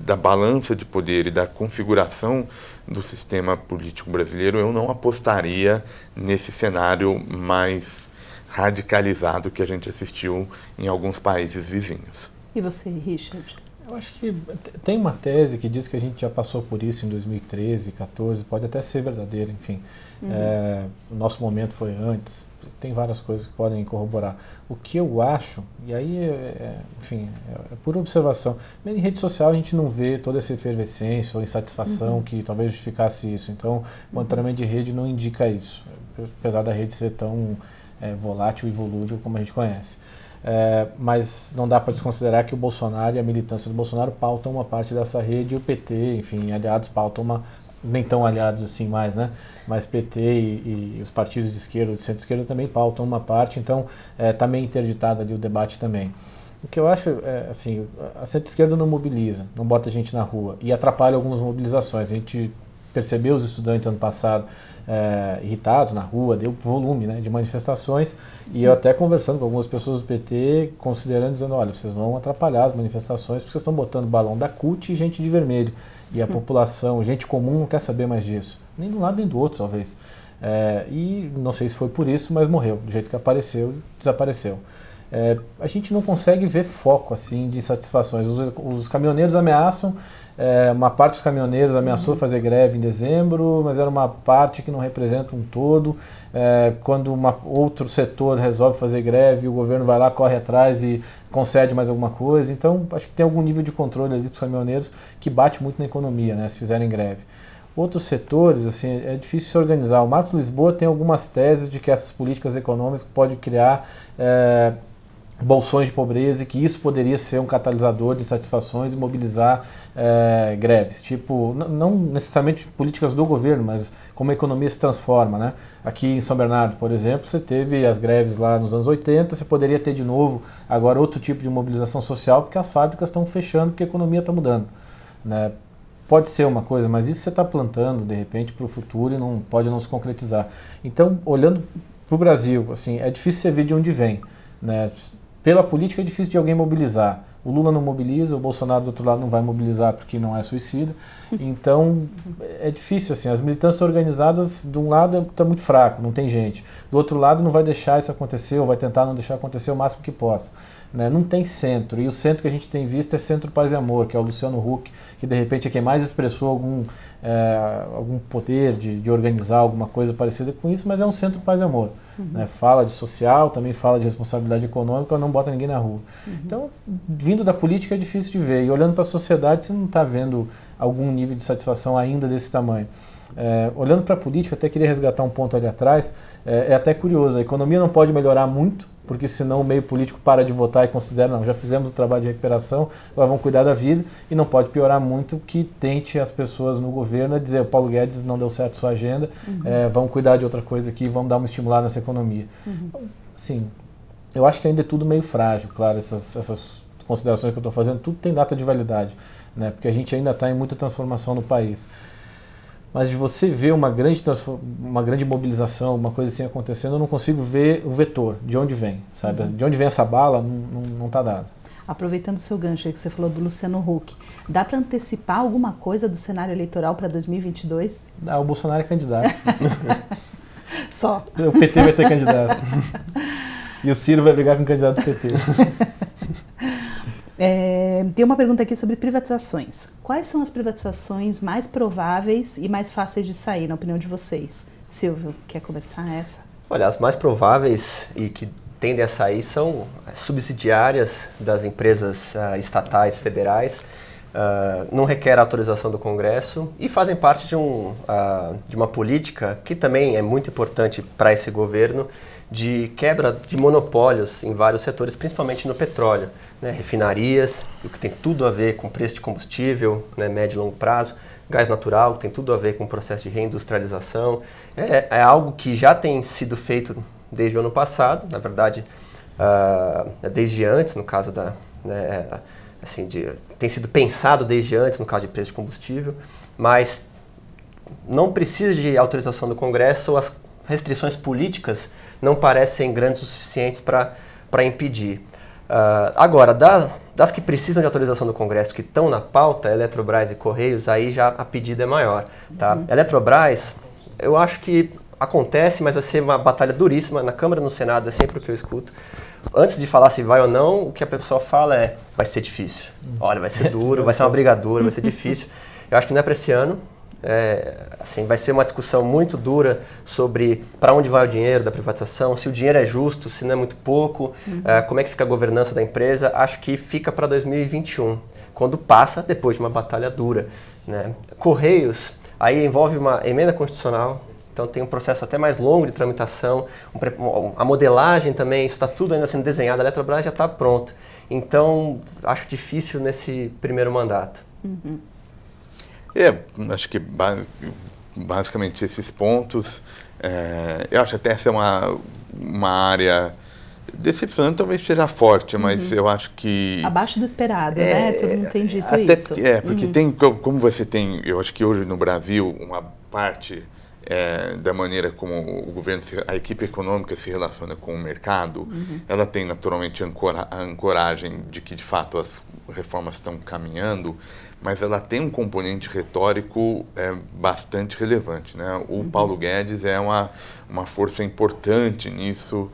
da balança de poder e da configuração do sistema político brasileiro, eu não apostaria nesse cenário mais radicalizado que a gente assistiu em alguns países vizinhos. E você, Richard? Eu acho que tem uma tese que diz que a gente já passou por isso em 2013, 2014, pode até ser verdadeira, enfim. O nosso momento foi antes, tem várias coisas que podem corroborar. O que eu acho, e aí, enfim, é pura observação, em rede social a gente não vê toda essa efervescência ou insatisfação que talvez justificasse isso. Então, o monitoramento de rede não indica isso, apesar da rede ser tão volátil e volúvel como a gente conhece. Mas não dá para desconsiderar que o Bolsonaro e a militância do Bolsonaro pautam uma parte dessa rede e o PT, enfim, aliados pautam nem tão aliados assim mais, né? Mas PT e os partidos de esquerda ou de centro-esquerda também pautam uma parte, então está meio interditado ali o debate também. O que eu acho assim, a centro-esquerda não mobiliza, não bota gente na rua e atrapalha algumas mobilizações. A gente percebeu os estudantes ano passado irritados na rua, deu volume, né, de manifestações, e eu até conversando com algumas pessoas do PT, considerando, dizendo, olha, vocês vão atrapalhar as manifestações porque vocês estão botando balão da CUT e gente de vermelho, e a população, gente comum não quer saber mais disso, nem de um lado nem do outro talvez, e não sei se foi por isso, mas morreu, do jeito que apareceu, desapareceu. A gente não consegue ver foco assim de satisfações. Os caminhoneiros ameaçam, uma parte dos caminhoneiros ameaçou fazer greve em dezembro, mas era uma parte que não representa um todo. Quando outro setor resolve fazer greve, o governo vai lá, corre atrás e concede mais alguma coisa. Então, acho que tem algum nível de controle ali dos caminhoneiros que bate muito na economia, né, se fizerem greve. Outros setores, assim, é difícil se organizar. O Marcos Lisboa tem algumas teses de que essas políticas econômicas podem criar bolsões de pobreza e que isso poderia ser um catalisador de insatisfações e mobilizar greves. Tipo, não necessariamente políticas do governo, mas como a economia se transforma, né? Aqui em São Bernardo, por exemplo, você teve as greves lá nos anos 80, você poderia ter de novo agora outro tipo de mobilização social porque as fábricas estão fechando, porque a economia está mudando, né? Pode ser uma coisa, mas isso você está plantando, de repente, para o futuro e não pode não se concretizar. Então, olhando para o Brasil, assim, é difícil você ver de onde vem, né? Pela política é difícil de alguém mobilizar. O Lula não mobiliza, o Bolsonaro do outro lado não vai mobilizar porque não é suicida. Então é difícil assim. As militâncias organizadas, de um lado está muito fraco, não tem gente. Do outro lado não vai deixar isso acontecer ou vai tentar não deixar acontecer o máximo que possa. Né? Não tem centro. E o centro que a gente tem visto é Centro Paz e Amor, que é o Luciano Huck, que de repente é quem mais expressou algum poder de organizar alguma coisa parecida com isso, mas é um Centro Paz e Amor. Né? Fala de social, também fala de responsabilidade econômica, não bota ninguém na rua. Então, vindo da política é difícil de ver. E olhando para a sociedade, você não está vendo algum nível de satisfação ainda desse tamanho. Olhando para a política, até queria resgatar um ponto ali atrás, é até curioso, a economia não pode melhorar muito, porque senão o meio político para de votar e considera, não, já fizemos o trabalho de recuperação, agora vamos cuidar da vida, e não pode piorar muito que tente as pessoas no governo a dizer, o Paulo Guedes não deu certo sua agenda, vamos cuidar de outra coisa aqui, vamos dar uma estimulada nessa economia. Então, assim, eu acho que ainda é tudo meio frágil, claro, essas considerações que eu estou fazendo, tudo tem data de validade, né, porque a gente ainda está em muita transformação no país. Mas de você ver uma grande mobilização, uma coisa assim acontecendo, eu não consigo ver o vetor, de onde vem, sabe? De onde vem essa bala, não está dado. Aproveitando o seu gancho aí que você falou do Luciano Huck, dá para antecipar alguma coisa do cenário eleitoral para 2022? O Bolsonaro é candidato. Só. O PT vai ter candidato. E o Ciro vai brigar com o candidato do PT. Tem uma pergunta aqui sobre privatizações. Quais são as privatizações mais prováveis e mais fáceis de sair, na opinião de vocês? Silvio, quer começar essa? Olha, as mais prováveis e que tendem a sair são subsidiárias das empresas estatais, federais, não requer autorização do Congresso e fazem parte de uma política que também é muito importante para esse governo, de quebra de monopólios em vários setores, principalmente no petróleo, né? Refinarias, o que tem tudo a ver com preço de combustível, né? Médio e longo prazo, gás natural, que tem tudo a ver com o processo de reindustrialização. É algo que já tem sido feito desde o ano passado, na verdade, desde antes, no caso assim, tem sido pensado desde antes, no caso de preço de combustível, mas não precisa de autorização do Congresso, as restrições políticas não parecem grandes o suficientes para impedir. Agora, das que precisam de autorização do Congresso, que estão na pauta, Eletrobras e Correios, aí já a pedida é maior. Tá? Eletrobras, eu acho que acontece, mas vai ser uma batalha duríssima na Câmara e no Senado, é sempre o que eu escuto. Antes de falar se vai ou não, o que a pessoa fala é, vai ser difícil. Olha, vai ser duro, vai ser uma briga dura, vai ser difícil. Eu acho que não é para esse ano. Assim, vai ser uma discussão muito dura sobre para onde vai o dinheiro da privatização, se o dinheiro é justo, se não é muito pouco, como é que fica a governança da empresa. Acho que fica para 2021, quando passa depois de uma batalha dura, né? Correios, aí envolve uma emenda constitucional, então tem um processo até mais longo de tramitação, a modelagem também, isso está tudo ainda sendo desenhado, a Eletrobras já está pronta. Então, acho difícil nesse primeiro mandato. Acho que basicamente esses pontos, eu acho até essa é uma área decepcionante, talvez seja forte, mas eu acho que... Abaixo do esperado, né? Todo mundo tem dito isso. Porque tem, como você tem, eu acho que hoje no Brasil, uma parte da maneira como o governo, a equipe econômica se relaciona com o mercado, ela tem naturalmente a ancoragem de que de fato as reformas estão caminhando, mas ela tem um componente retórico bastante relevante, né? O Paulo Guedes é uma força importante nisso,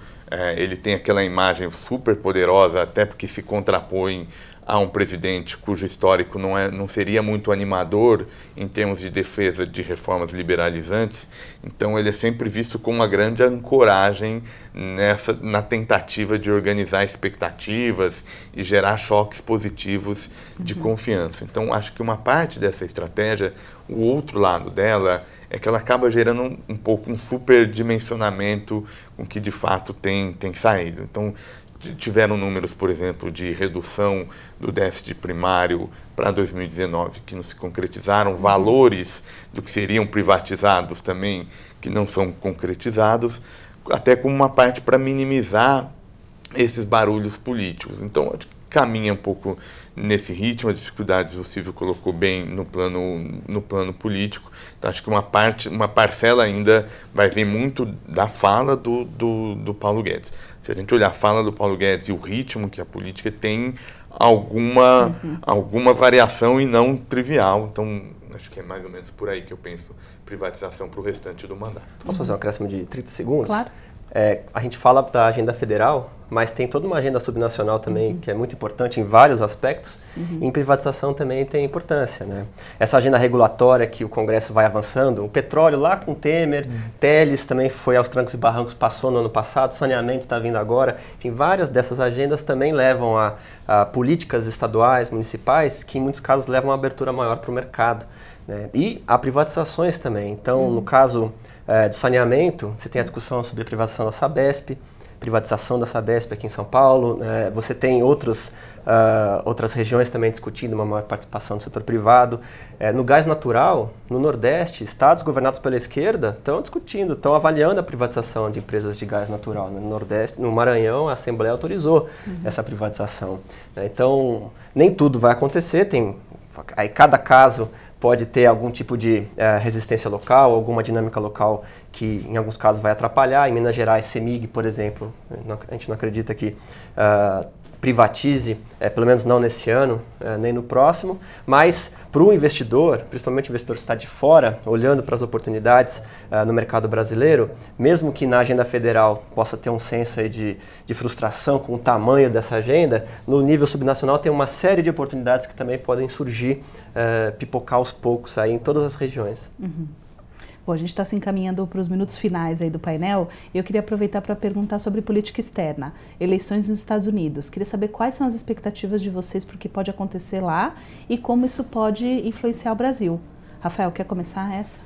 ele tem aquela imagem super poderosa, até porque se contrapõe a um presidente cujo histórico não seria muito animador em termos de defesa de reformas liberalizantes. Então ele é sempre visto como uma grande ancoragem na tentativa de organizar expectativas e gerar choques positivos de confiança. Então acho que uma parte dessa estratégia, o outro lado dela, é que ela acaba gerando um pouco um superdimensionamento com que de fato tem saído. Então, tiveram números, por exemplo, de redução do déficit primário para 2019 que não se concretizaram, valores do que seriam privatizados também que não são concretizados, até como uma parte para minimizar esses barulhos políticos. Então, acho que caminha um pouco nesse ritmo, as dificuldades o Silvio colocou bem no plano político. Então, acho que uma parcela ainda vai vir muito da fala do Paulo Guedes. Se a gente olhar a fala do Paulo Guedes e o ritmo que a política tem alguma variação e não trivial. Então, acho que é mais ou menos por aí que eu penso privatização para o restante do mandato. Posso fazer um acréscimo de 30 segundos? Claro. A gente fala da agenda federal, mas tem toda uma agenda subnacional também, que é muito importante em vários aspectos, e em privatização também tem importância, né? Essa agenda regulatória que o Congresso vai avançando, o petróleo lá com Temer, Telles também foi aos trancos e barrancos, passou no ano passado, saneamento está vindo agora, enfim, várias dessas agendas também levam a políticas estaduais, municipais, que em muitos casos levam a uma abertura maior para o mercado, né? E a privatizações também. Então, no caso de saneamento, você tem a discussão sobre a privatização da Sabesp, privatização da Sabesp aqui em São Paulo, você tem outras regiões também discutindo uma maior participação do setor privado. No gás natural, no Nordeste, estados governados pela esquerda estão discutindo, estão avaliando a privatização de empresas de gás natural. No Nordeste, no Maranhão, a Assembleia autorizou essa privatização. Então, nem tudo vai acontecer, aí cada caso pode ter algum tipo de resistência local, alguma dinâmica local que em alguns casos vai atrapalhar. Em Minas Gerais, CEMIG, por exemplo, a gente não acredita que privatize, pelo menos não nesse ano, nem no próximo, mas para o investidor, principalmente o investidor que está de fora, olhando para as oportunidades no mercado brasileiro, mesmo que na agenda federal possa ter um senso aí de frustração com o tamanho dessa agenda, no nível subnacional tem uma série de oportunidades que também podem surgir, pipocar aos poucos aí em todas as regiões. Bom, a gente está se encaminhando para os minutos finais aí do painel. Eu queria aproveitar para perguntar sobre política externa, eleições nos Estados Unidos. Queria saber quais são as expectativas de vocês para o que pode acontecer lá e como isso pode influenciar o Brasil. Rafael, quer começar essa?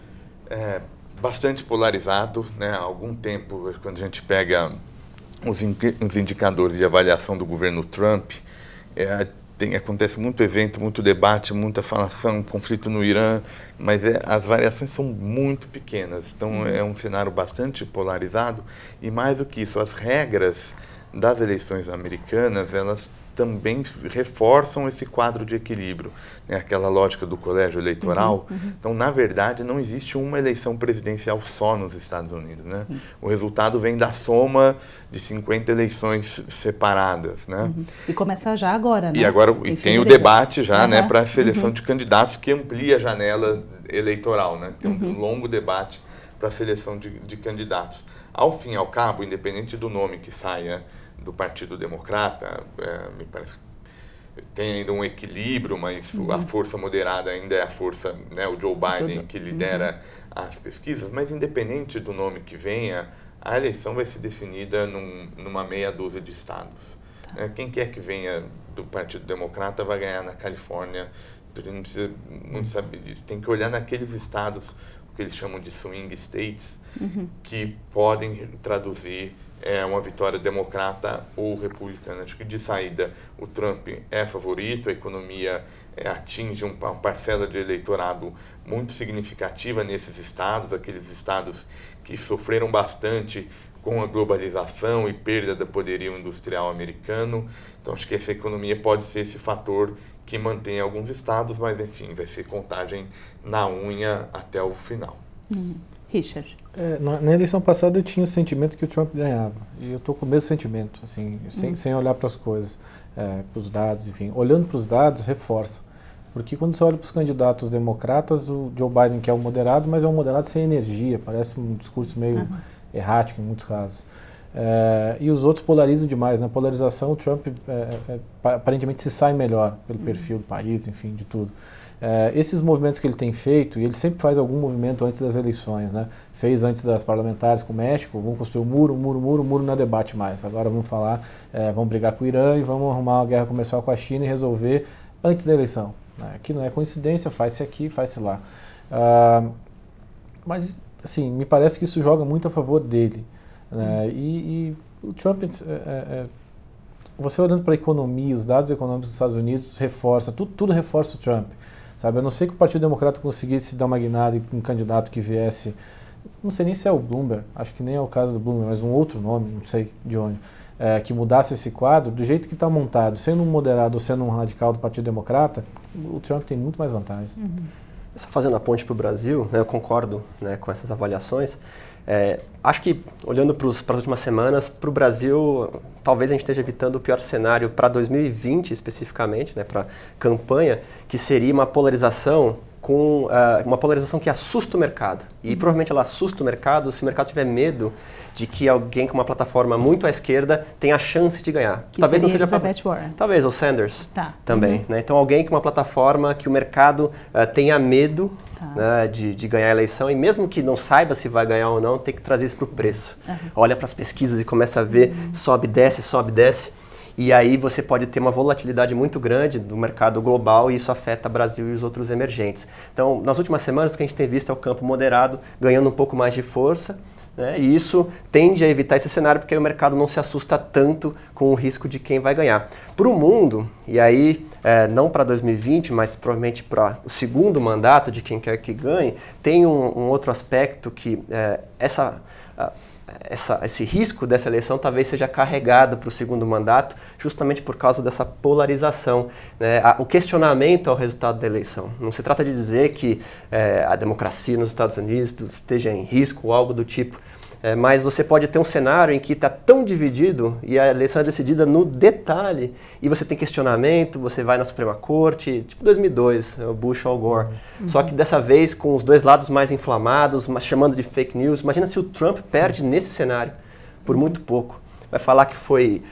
Bastante polarizado, né? Há algum tempo, quando a gente pega os indicadores de avaliação do governo Trump, acontece muito evento, muito debate, muita falação, conflito no Irã, mas as variações são muito pequenas. Então é um cenário bastante polarizado e mais do que isso, as regras das eleições americanas, elas também reforçam esse quadro de equilíbrio, né? Aquela lógica do colégio eleitoral. Então, na verdade, não existe uma eleição presidencial só nos Estados Unidos, né? O resultado vem da soma de 50 eleições separadas, né? E começa já agora, né? E tem o debate já, né, para a seleção de candidatos, que amplia a janela eleitoral, né? Tem um longo debate para a seleção de candidatos. Ao fim e ao cabo, independente do nome que saia do Partido Democrata, me parece que tem ainda um equilíbrio, mas a força moderada ainda é a força, né, o Joe Biden, que lidera as pesquisas, mas independente do nome que venha, a eleição vai ser definida numa meia dúzia de estados. Quem quer que venha do Partido Democrata vai ganhar na Califórnia, a gente não precisa muito saber disso. Tem que olhar naqueles estados, o que eles chamam de swing states, que podem traduzir uma vitória democrata ou republicana. Acho que de saída o Trump é favorito, a economia atinge uma parcela de eleitorado muito significativa nesses estados, aqueles estados que sofreram bastante com a globalização e perda do poderio industrial americano. Então, acho que essa economia pode ser esse fator que mantém alguns estados, mas, enfim, vai ser contagem na unha até o final. Richard? Na eleição passada eu tinha o sentimento que o Trump ganhava. E eu estou com o mesmo sentimento, assim, sem olhar para as coisas, para os dados, enfim. Olhando para os dados, reforça. Porque quando você olha para os candidatos democratas, o Joe Biden, que é um moderado, mas é um moderado sem energia, parece um discurso meio errático em muitos casos. E os outros polarizam demais. Na polarização, o Trump aparentemente se sai melhor pelo perfil do país, enfim, de tudo. Esses movimentos que ele tem feito, e ele sempre faz algum movimento antes das eleições, né? Fez antes das parlamentares com o México, vamos construir o muro não debate mais. Agora vamos falar, vamos brigar com o Irã e vamos arrumar uma guerra comercial com a China e resolver antes da eleição. Aqui não é coincidência, faz-se aqui, faz-se lá. Mas, assim, me parece que isso joga muito a favor dele. E o Trump, você olhando para a economia, os dados econômicos dos Estados Unidos, reforça, tudo reforça o Trump. Sabe? A não ser que o Partido Democrata conseguisse dar uma guinada com um candidato que viesse, não sei nem se é o Bloomberg, acho que nem é o caso do Bloomberg, mas um outro nome, não sei de onde, que mudasse esse quadro, do jeito que está montado, sendo um moderado ou sendo um radical do Partido Democrata, o Trump tem muito mais vantagens. Só fazendo a ponte para o Brasil, eu concordo, com essas avaliações. Acho que, olhando para as últimas semanas, para o Brasil, talvez a gente esteja evitando o pior cenário para 2020 especificamente, para a campanha, que seria uma polarização que assusta o mercado. E provavelmente ela assusta o mercado se o mercado tiver medo de que alguém com uma plataforma muito à esquerda tenha a chance de ganhar. Que talvez não seja Elizabeth Warren. Talvez, ou Sanders também. Então alguém com uma plataforma que o mercado tenha medo de ganhar a eleição, e mesmo que não saiba se vai ganhar ou não, tem que trazer isso para o preço. Olha para as pesquisas e começa a ver, sobe, desce. E aí você pode ter uma volatilidade muito grande do mercado global e isso afeta o Brasil e os outros emergentes. Então, nas últimas semanas, o que a gente tem visto é o campo moderado ganhando um pouco mais de força, e isso tende a evitar esse cenário porque aí o mercado não se assusta tanto com o risco de quem vai ganhar. Para o mundo, e aí não para 2020, mas provavelmente para o segundo mandato de quem quer que ganhe, tem um outro aspecto que esse risco dessa eleição talvez seja carregado para o segundo mandato, justamente por causa dessa polarização, o questionamento ao resultado da eleição. Não se trata de dizer que a democracia nos Estados Unidos esteja em risco ou algo do tipo, mas você pode ter um cenário em que está tão dividido e a eleição é decidida no detalhe e você tem questionamento, você vai na Suprema Corte, tipo 2002, o Bush ou Gore. Só que dessa vez com os dois lados mais inflamados, chamando de fake news. Imagina se o Trump perde nesse cenário por muito pouco. Vai falar que foi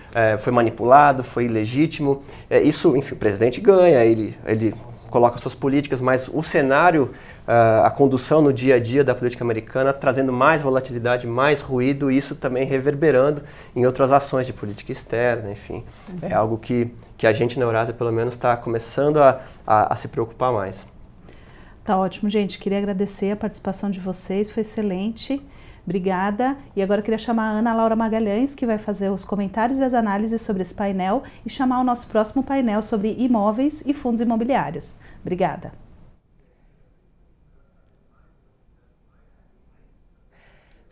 manipulado, foi ilegítimo. Isso, enfim, o presidente ganha, ele coloca suas políticas, mas o cenário, a condução no dia a dia da política americana, trazendo mais volatilidade, mais ruído, e isso também reverberando em outras ações de política externa, enfim. É algo que a gente na Eurásia, pelo menos, está começando a se preocupar mais. Tá ótimo, gente. Queria agradecer a participação de vocês, foi excelente. Obrigada. E agora eu queria chamar a Ana Laura Magalhães, que vai fazer os comentários e as análises sobre esse painel e chamar o nosso próximo painel sobre imóveis e fundos imobiliários. Obrigada.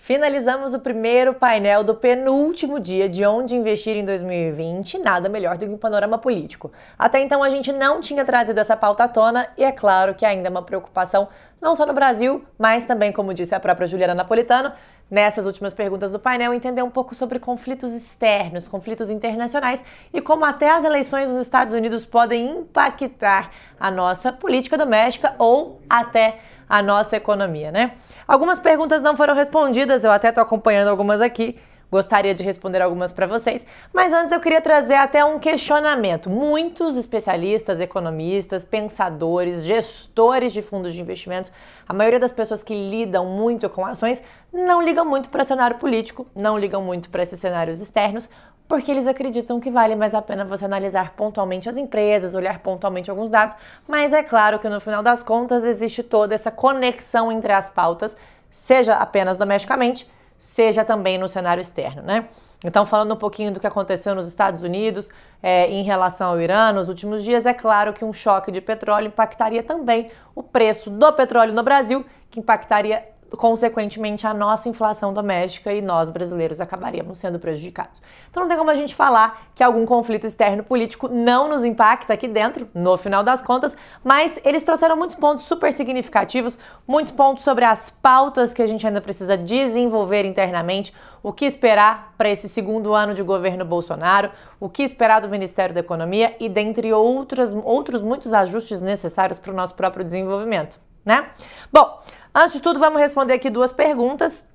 Finalizamos o primeiro painel do penúltimo dia de onde investir em 2020, nada melhor do que um panorama político. Até então a gente não tinha trazido essa pauta à tona e é claro que ainda é uma preocupação não só no Brasil, mas também, como disse a própria Juliana Napolitano, nessas últimas perguntas do painel, entender um pouco sobre conflitos externos, conflitos internacionais e como até as eleições nos Estados Unidos podem impactar a nossa política doméstica ou até a nossa economia, né? Algumas perguntas não foram respondidas, eu até estou acompanhando algumas aqui, gostaria de responder algumas para vocês, mas antes eu queria trazer até um questionamento. Muitos especialistas, economistas, pensadores, gestores de fundos de investimentos, a maioria das pessoas que lidam muito com ações não ligam muito para cenário político, não ligam muito para esses cenários externos, porque eles acreditam que vale mais a pena você analisar pontualmente as empresas, olhar pontualmente alguns dados, mas é claro que no final das contas existe toda essa conexão entre as pautas, seja apenas domesticamente, seja também no cenário externo, né? Então, falando um pouquinho do que aconteceu nos Estados Unidos em relação ao Irã nos últimos dias, é claro que um choque de petróleo impactaria também o preço do petróleo no Brasil, que impactaria consequentemente a nossa inflação doméstica e nós brasileiros acabaríamos sendo prejudicados. Então não tem como a gente falar que algum conflito externo político não nos impacta aqui dentro, no final das contas, mas eles trouxeram muitos pontos super significativos, muitos pontos sobre as pautas que a gente ainda precisa desenvolver internamente, o que esperar para esse segundo ano de governo Bolsonaro, o que esperar do Ministério da Economia e dentre outros muitos ajustes necessários para o nosso próprio desenvolvimento, né? Bom, antes de tudo, vamos responder aqui duas perguntas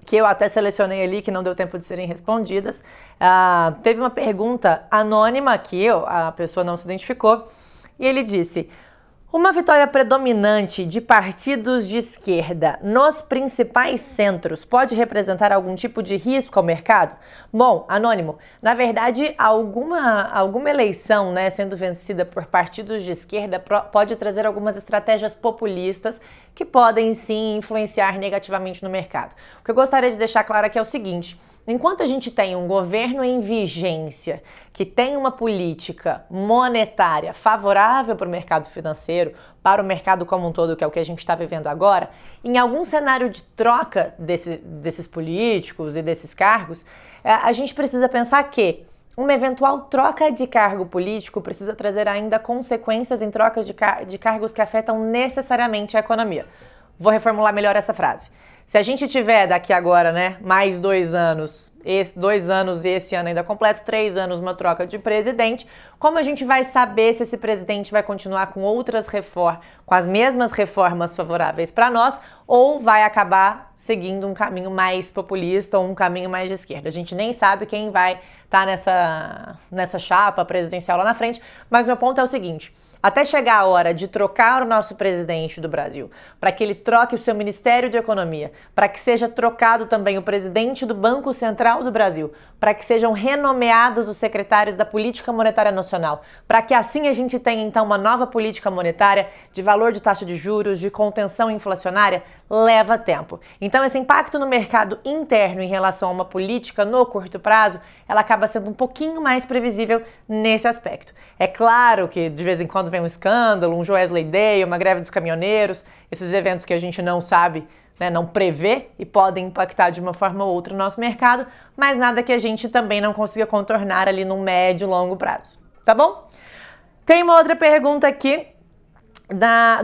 que eu até selecionei ali, que não deu tempo de serem respondidas. Teve uma pergunta anônima aqui, a pessoa não se identificou, e ele disse: uma vitória predominante de partidos de esquerda nos principais centros pode representar algum tipo de risco ao mercado? Bom, anônimo, na verdade, alguma eleição, né, sendo vencida por partidos de esquerda pode trazer algumas estratégias populistas que podem sim influenciar negativamente no mercado. O que eu gostaria de deixar claro aqui é o seguinte: enquanto a gente tem um governo em vigência que tem uma política monetária favorável para o mercado financeiro, para o mercado como um todo, que é o que a gente está vivendo agora, em algum cenário de troca desses políticos e desses cargos, a gente precisa pensar que uma eventual troca de cargo político precisa trazer ainda consequências em trocas de cargos que afetam necessariamente a economia. Vou reformular melhor essa frase. Se a gente tiver daqui agora, né, mais 2 anos, 2 anos e esse ano ainda completo, 3 anos uma troca de presidente, como a gente vai saber se esse presidente vai continuar com com as mesmas reformas favoráveis para nós ou vai acabar seguindo um caminho mais populista ou um caminho mais de esquerda? A gente nem sabe quem vai estar nessa chapa presidencial lá na frente, mas meu ponto é o seguinte: até chegar a hora de trocar o nosso presidente do Brasil, para que ele troque o seu Ministério de Economia, para que seja trocado também o presidente do Banco Central do Brasil, para que sejam renomeados os secretários da Política Monetária Nacional, para que assim a gente tenha então uma nova política monetária de valor de taxa de juros, de contenção inflacionária, leva tempo. Então esse impacto no mercado interno em relação a uma política no curto prazo, ela acaba sendo um pouquinho mais previsível nesse aspecto. É claro que de vez em quando vem um escândalo, um Joesley Day, uma greve dos caminhoneiros, esses eventos que a gente não sabe, né, não prevê e podem impactar de uma forma ou outra o nosso mercado, mas nada que a gente também não consiga contornar ali no médio e longo prazo, tá bom? Tem uma outra pergunta aqui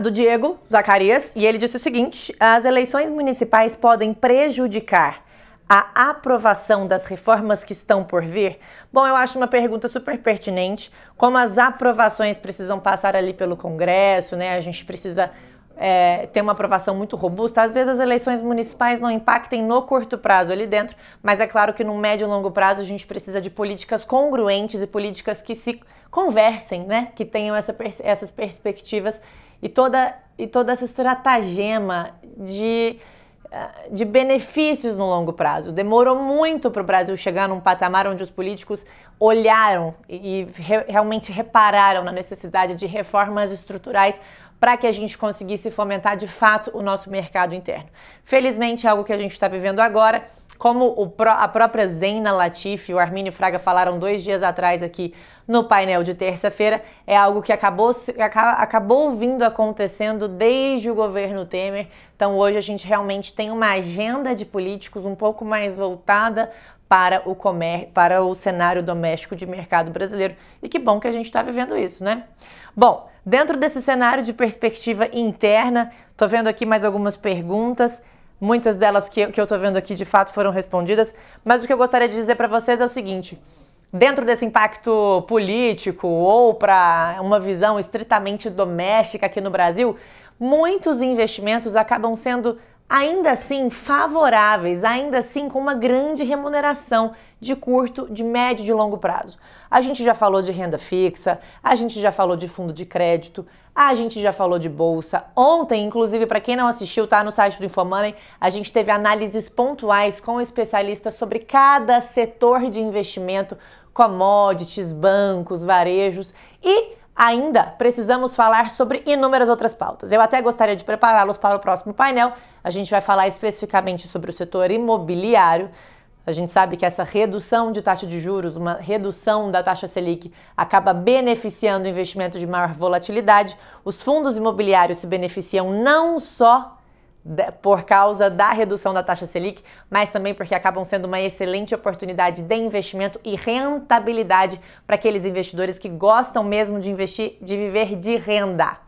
do Diego Zacarias, e ele disse o seguinte: as eleições municipais podem prejudicar a aprovação das reformas que estão por vir? Bom, eu acho uma pergunta super pertinente. Como as aprovações precisam passar ali pelo Congresso, né? A gente precisa ter uma aprovação muito robusta. Às vezes as eleições municipais não impactem no curto prazo ali dentro, mas é claro que no médio e longo prazo a gente precisa de políticas congruentes e políticas que se conversem, né? Que tenham essas perspectivas e toda essa estratagema de benefícios no longo prazo. Demorou muito para o Brasil chegar num patamar onde os políticos olharam e realmente repararam na necessidade de reformas estruturais para que a gente conseguisse fomentar de fato o nosso mercado interno. Felizmente é algo que a gente está vivendo agora, como a própria Zeina Latif e o Armínio Fraga falaram 2 dias atrás aqui no painel de terça-feira, é algo que acabou vindo acontecendo desde o governo Temer. Então hoje a gente realmente tem uma agenda de políticos um pouco mais voltada para o cenário doméstico de mercado brasileiro. E que bom que a gente está vivendo isso, né? Bom, dentro desse cenário de perspectiva interna, tô vendo aqui mais algumas perguntas, muitas delas que eu tô vendo aqui de fato foram respondidas, mas o que eu gostaria de dizer para vocês é o seguinte: dentro desse impacto político ou para uma visão estritamente doméstica aqui no Brasil, muitos investimentos acabam sendo ainda assim favoráveis, ainda assim com uma grande remuneração de curto, de médio e de longo prazo. A gente já falou de renda fixa, a gente já falou de fundo de crédito, a gente já falou de bolsa. Ontem, inclusive, para quem não assistiu, tá no site do InfoMoney, a gente teve análises pontuais com especialistas sobre cada setor de investimento, commodities, bancos, varejos e ainda precisamos falar sobre inúmeras outras pautas. Eu até gostaria de prepará-los para o próximo painel. A gente vai falar especificamente sobre o setor imobiliário. A gente sabe que essa redução de taxa de juros, uma redução da taxa Selic, acaba beneficiando o investimento de maior volatilidade. Os fundos imobiliários se beneficiam não só por causa da redução da taxa Selic, mas também porque acabam sendo uma excelente oportunidade de investimento e rentabilidade para aqueles investidores que gostam mesmo de investir, de viver de renda.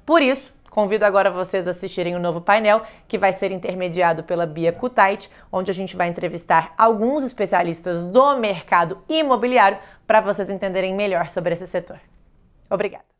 Por isso, convido agora vocês a assistirem o novo painel, que vai ser intermediado pela Bia Kutait, onde a gente vai entrevistar alguns especialistas do mercado imobiliário para vocês entenderem melhor sobre esse setor. Obrigada!